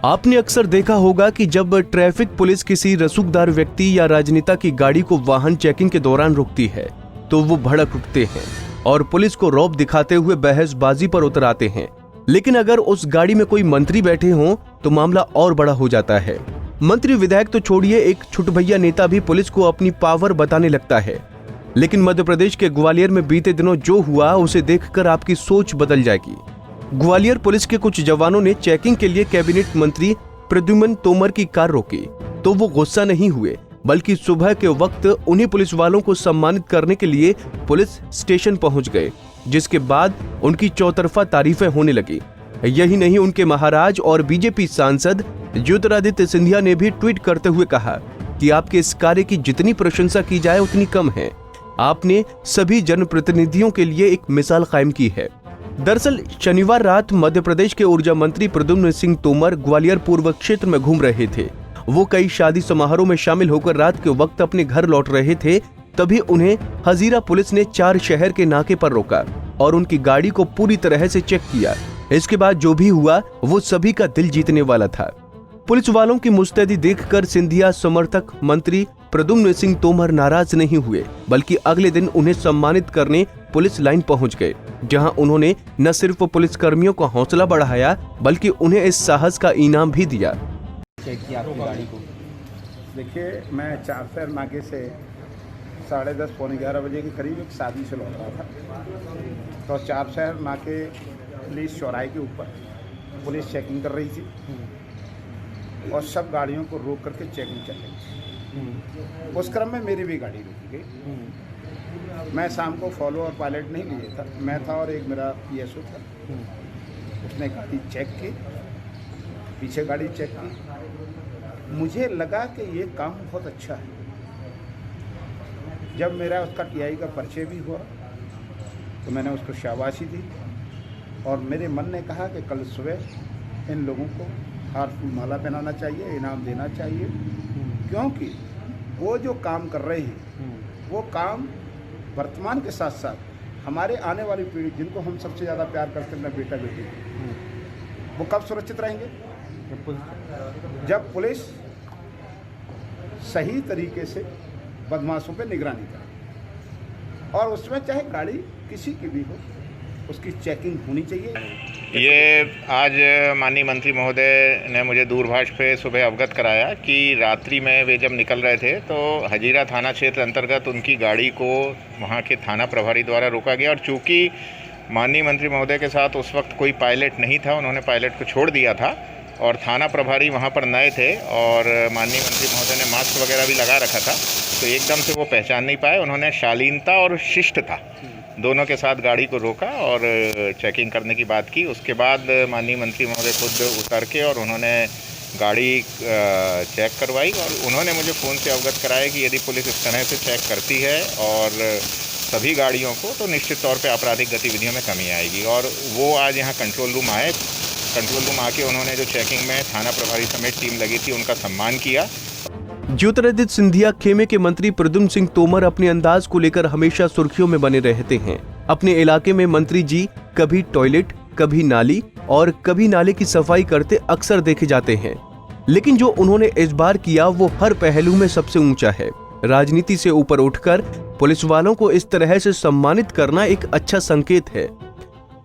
आपने अक्सर देखा होगा कि जब ट्रैफिक पुलिस किसी रसूखदार व्यक्ति या राजनेता की गाड़ी को वाहन चेकिंग के दौरान रोकती है तो वो भड़क उठते हैं और पुलिस को रौब दिखाते हुए बहसबाजी पर उतर आते हैं। लेकिन अगर उस गाड़ी में कोई मंत्री बैठे हों तो मामला और बड़ा हो जाता है। मंत्री विधायक तो छोड़िए, एक छुटभैया नेता भी पुलिस को अपनी पावर बताने लगता है। लेकिन मध्य प्रदेश के ग्वालियर में बीते दिनों जो हुआ उसे देखकर आपकी सोच बदल जाएगी। ग्वालियर पुलिस के कुछ जवानों ने चेकिंग के लिए कैबिनेट मंत्री प्रद्युम्न तोमर की कार रोकी तो वो गुस्सा नहीं हुए, बल्कि सुबह के वक्त उन्हीं पुलिस वालों को सम्मानित करने के लिए पुलिस स्टेशन पहुंच गए, जिसके बाद उनकी चौतरफा तारीफें होने लगी। यही नहीं, उनके महाराज और बीजेपी सांसद ज्योतिरादित्य सिंधिया ने भी ट्वीट करते हुए कहा कि आपके इस कार्य की जितनी प्रशंसा की जाए उतनी कम है। आपने सभी जनप्रतिनिधियों के लिए एक मिसाल कायम की है। दरअसल शनिवार रात मध्य प्रदेश के ऊर्जा मंत्री प्रद्युम्न सिंह तोमर ग्वालियर पूर्व क्षेत्र में घूम रहे थे। वो कई शादी समारोह में शामिल होकर रात के वक्त अपने घर लौट रहे थे। तभी उन्हें हजीरा पुलिस ने 4 शहर के नाके पर रोका और उनकी गाड़ी को पूरी तरह से चेक किया। इसके बाद जो भी हुआ वो सभी का दिल जीतने वाला था। पुलिस वालों की मुस्तैदी देखकर सिंधिया समर्थक मंत्री प्रद्युम्न सिंह तोमर नाराज नहीं हुए, बल्कि अगले दिन उन्हें सम्मानित करने पुलिस लाइन पहुंच गए, जहां उन्होंने न सिर्फ पुलिस कर्मियों का हौसला बढ़ाया बल्कि उन्हें इस साहस का इनाम भी दिया। चेक किया आपकी गाड़ी को। देखिए, मैं 4 शहर नाके से 10:30 पौने 11 बजे के करीब एक शादी से लौट रहा था। तो 4 शहर नाके पुलिस चौराहे के ऊपर पुलिस चेकिंग कर रही थी और सब गाड़ियों को रोक करके चेकिंग चल रही थी। उस क्रम में मेरी भी गाड़ी रुकी गई। मैं शाम को फॉलो और पायलट नहीं लिए था, मैं था और एक मेरा पीएसओ था। उसने गाड़ी चेक की, पीछे गाड़ी चेक की। मुझे लगा कि ये काम बहुत अच्छा है। जब मेरा उसका टीआई का परिचय भी हुआ तो मैंने उसको शाबाशी दी और मेरे मन ने कहा कि कल सुबह इन लोगों को हार फूल माला पहनाना चाहिए, इनाम देना चाहिए, क्योंकि वो जो काम कर रहे हैं वो काम वर्तमान के साथ साथ हमारे आने वाली पीढ़ी, जिनको हम सबसे ज़्यादा प्यार करते हैं, बेटा बेटी, वो कब सुरक्षित रहेंगे? जब पुलिस सही तरीके से बदमाशों पे निगरानी करे और उसमें चाहे गाड़ी किसी की भी हो उसकी चेकिंग होनी चाहिए। ये आज माननीय मंत्री महोदय ने मुझे दूरभाष पे सुबह अवगत कराया कि रात्रि में वे जब निकल रहे थे तो हजीरा थाना क्षेत्र अंतर्गत उनकी गाड़ी को वहाँ के थाना प्रभारी द्वारा रोका गया और चूँकि माननीय मंत्री महोदय के साथ उस वक्त कोई पायलट नहीं था, उन्होंने पायलट को छोड़ दिया था और थाना प्रभारी वहाँ पर नए थे और माननीय मंत्री महोदय ने मास्क वगैरह भी लगा रखा था, तो एकदम से वो पहचान नहीं पाए। उन्होंने शालीनता और शिष्टता दोनों के साथ गाड़ी को रोका और चेकिंग करने की बात की। उसके बाद माननीय मंत्री महोदय खुद उतर के और उन्होंने गाड़ी चेक करवाई और उन्होंने मुझे फ़ोन से अवगत कराया कि यदि पुलिस इस तरह से चेक करती है और सभी गाड़ियों को तो निश्चित तौर पे आपराधिक गतिविधियों में कमी आएगी। और वो आज यहाँ कंट्रोल रूम आए। कंट्रोल रूम आके उन्होंने जो चेकिंग में थाना प्रभारी समेत टीम लगी थी उनका सम्मान किया। ज्योतिरादित्य सिंधिया खेमे के मंत्री प्रद्युम्न सिंह तोमर अपने अंदाज को लेकर हमेशा सुर्खियों में बने रहते हैं। अपने इलाके में मंत्री जी कभी टॉयलेट, कभी नाली और कभी नाले की सफाई करते अक्सर देखे जाते हैं। लेकिन जो उन्होंने इस बार किया वो हर पहलू में सबसे ऊंचा है। राजनीति से ऊपर उठकर पुलिस वालों को इस तरह से सम्मानित करना एक अच्छा संकेत है।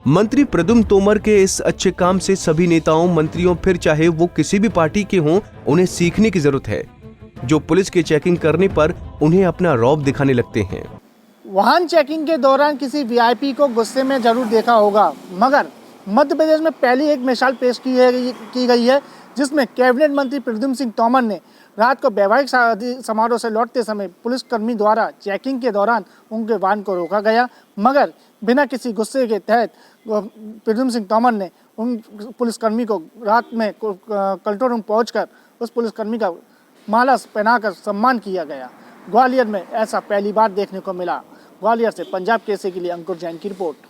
मंत्री प्रद्युम्न तोमर के इस अच्छे काम से सभी नेताओं, मंत्रियों, फिर चाहे वो किसी भी पार्टी के हों, उन्हें सीखने की जरूरत है, जो पुलिस के चेकिंग करने पर उन्हें अपना रौब दिखाने लगते हैं। वाहन चेकिंग के दौरान किसी वीआईपी को गुस्से में जरूर देखा होगा, मगर मध्य प्रदेश में पहली एक मिसाल पेश की गई है जिसमें कैबिनेट मंत्री प्रद्युम्न सिंह तोमर ने रात को वैवाहिक समारोह से लौटते समय पुलिसकर्मी द्वारा चेकिंग के दौरान उनके वाहन को रोका गया, मगर बिना किसी गुस्से के तहत प्रद्युम्न सिंह तोमर ने उन पुलिसकर्मी को रात में कंट्रोल रूम पहुंचकर उस पुलिसकर्मी का माला पहनाकर सम्मान किया गया। ग्वालियर में ऐसा पहली बार देखने को मिला। ग्वालियर से पंजाब केसरी के लिए अंकुर जैन की रिपोर्ट।